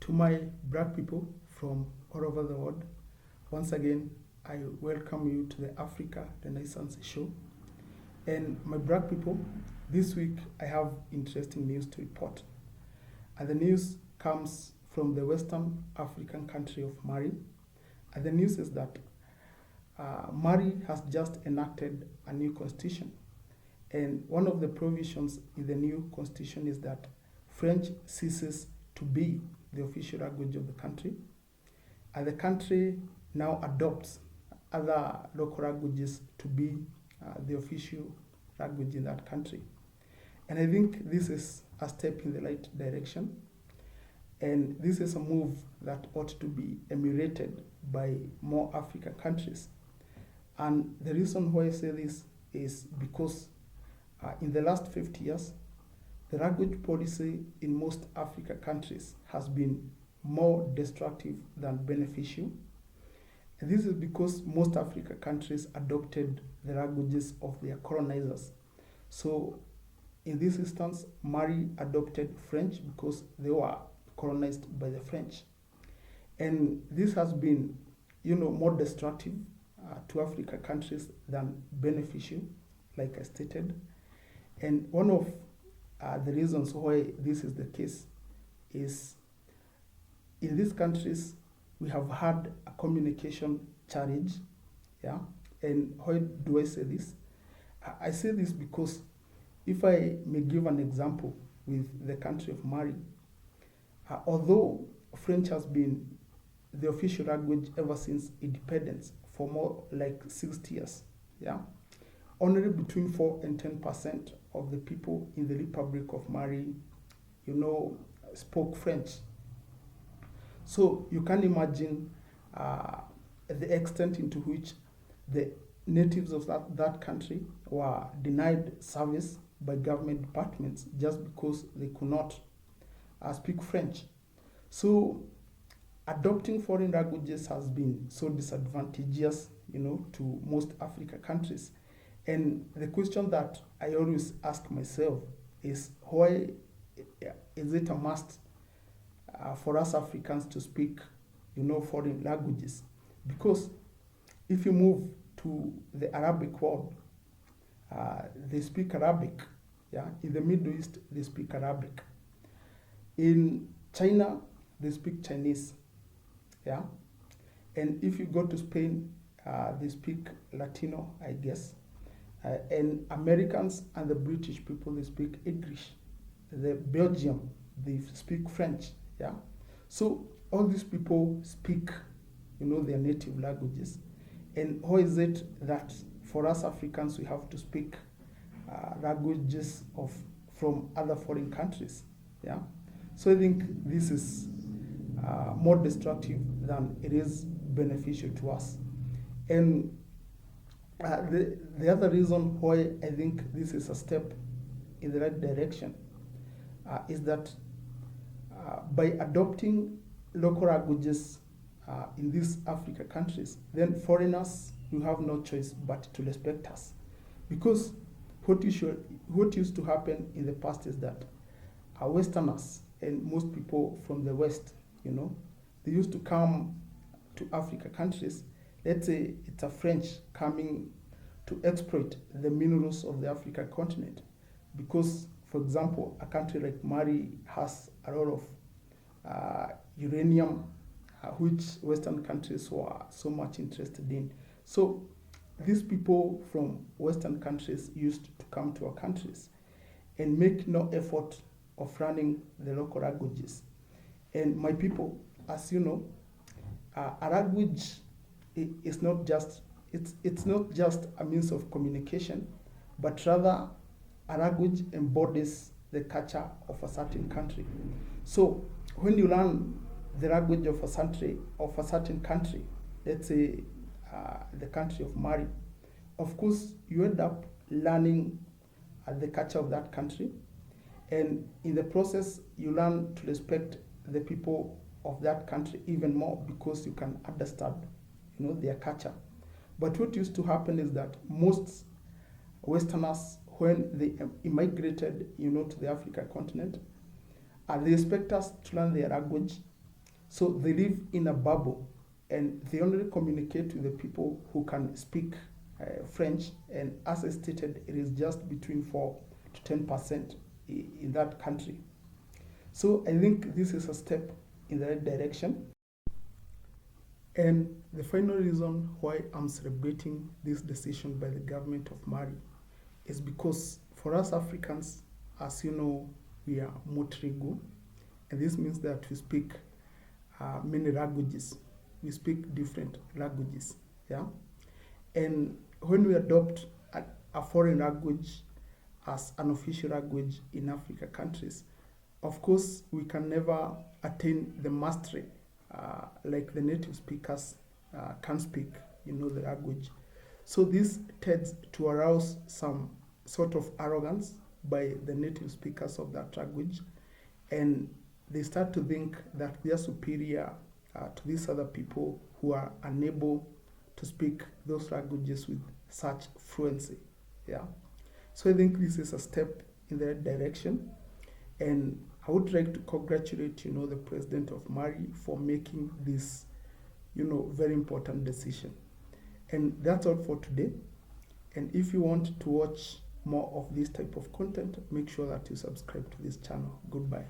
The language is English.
To my black people from all over the world, once again, I welcome you to the Africa Renaissance Show. And my black people, this week I have interesting news to report. And the news comes from the Western African country of Mali. And the news is that Mali has just enacted a new constitution. And one of the provisions in the new constitution is that French ceases to be the official language of the country. And the country now adopts other local languages to be the official language in that country. And I think this is a step in the right direction. And this is a move that ought to be emulated by more African countries. And the reason why I say this is because in the last 50 years, the language policy in most African countries has been more destructive than beneficial. And this is because most African countries adopted the languages of their colonizers. So in this instance, Mali adopted French because they were colonized by the French. And this has been, more destructive to African countries than beneficial, like I stated. And one of the reasons why this is the case is in these countries, we have had a communication challenge. Yeah. And why do I say this? I say this because if I may give an example with the country of Mali, although French has been the official language ever since independence for more like 60 years, yeah, only between 4 and 10% of the people in the Republic of Mali, spoke French. So you can imagine the extent into which the natives of that country were denied service by government departments just because they could not speak French. So adopting foreign languages has been so disadvantageous, to most African countries. And the question that I always ask myself is why is it a must for us Africans to speak, foreign languages? Because if you move to the Arabic world, they speak Arabic. Yeah, in the Middle East they speak Arabic. In China they speak Chinese. Yeah, and if you go to Spain, they speak Latino, I guess. And Americans and the British people, they speak English. The Belgium, they speak French. Yeah. So all these people speak, their native languages. And how is it that for us Africans we have to speak languages from other foreign countries? Yeah. So I think this is more destructive than it is beneficial to us. And the other reason why I think this is a step in the right direction is that by adopting local languages in these African countries, then foreigners will have no choice but to respect us. Because what used to happen in the past is that Westerners and most people from the West, they used to come to Africa countries. Let's say it's a French coming to exploit the minerals of the African continent. Because, for example, a country like Mali has a lot of uranium, which Western countries were so much interested in. So these people from Western countries used to come to our countries and make no effort of running the local languages. And my people, as you know, a language is not just it's not just a means of communication, but rather a language embodies the culture of a certain country. So when you learn the language of a certain country, let's say the country of Mali, of course you end up learning the culture of that country, and in the process you learn to respect the people of that country even more because you can understand, their culture. But what used to happen is that most Westerners, when they immigrated, to the African continent, they expect us to learn their language So they live in a bubble, and they only communicate with the people who can speak French. And as I stated, it is just between 4 to 10% in that country. So I think this is a step in the right direction. And the final reason why I'm celebrating this decision by the government of Mali is because for us Africans, as you know, we are multilingual, and this means that we speak many languages. We speak different languages, yeah. And when we adopt a foreign language as an official language in Africa countries, of course, we can never attain the mastery like the native speakers can speak, the language. So this tends to arouse some sort of arrogance by the native speakers of that language, and they start to think that they are superior to these other people who are unable to speak those languages with such fluency. Yeah. So I think this is a step in that direction, and I would like to congratulate, the president of Mali for making this, very important decision. And that's all for today. And if you want to watch more of this type of content, make sure that you subscribe to this channel. Goodbye.